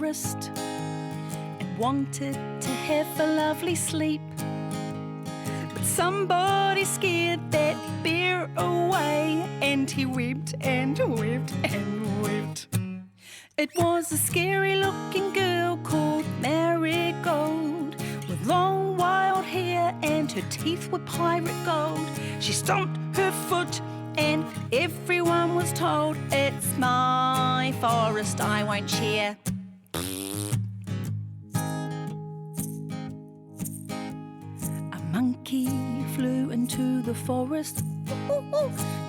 forest and wanted to have a lovely sleep. But somebody scared that bear away, and he wept and wept and wept. It was a scary-looking girl called Marigold, with long wild hair and her teeth were pirate gold. She stomped her foot and everyone was told, "It's my forest, I won't share." A monkey flew into the forest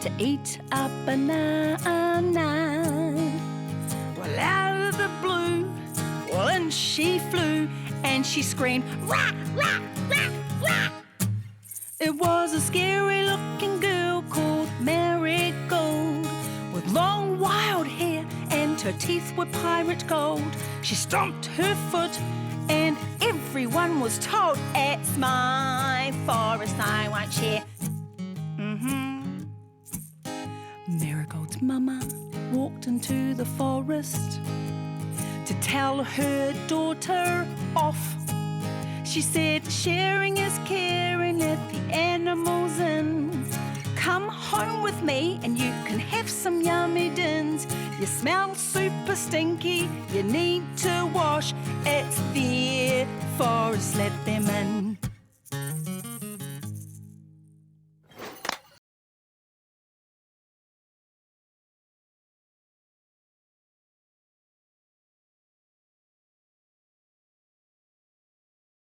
to eat a banana. Well, out of the blue, well, in she flew and she screamed, "Rah, rah, rah, rah!" It was a scary-looking girl called Marigold, with long wild hair and her teeth were pirate gold. She stomped her foot and everyone was told, "It's my forest, I won't share." Marigold's mama walked into the forest to tell her daughter off. She said, "Sharing is caring, let the animals in. Come home with me and you can have some yummy dins. You smell super stinky, you need to wash. It's their forest, let them in."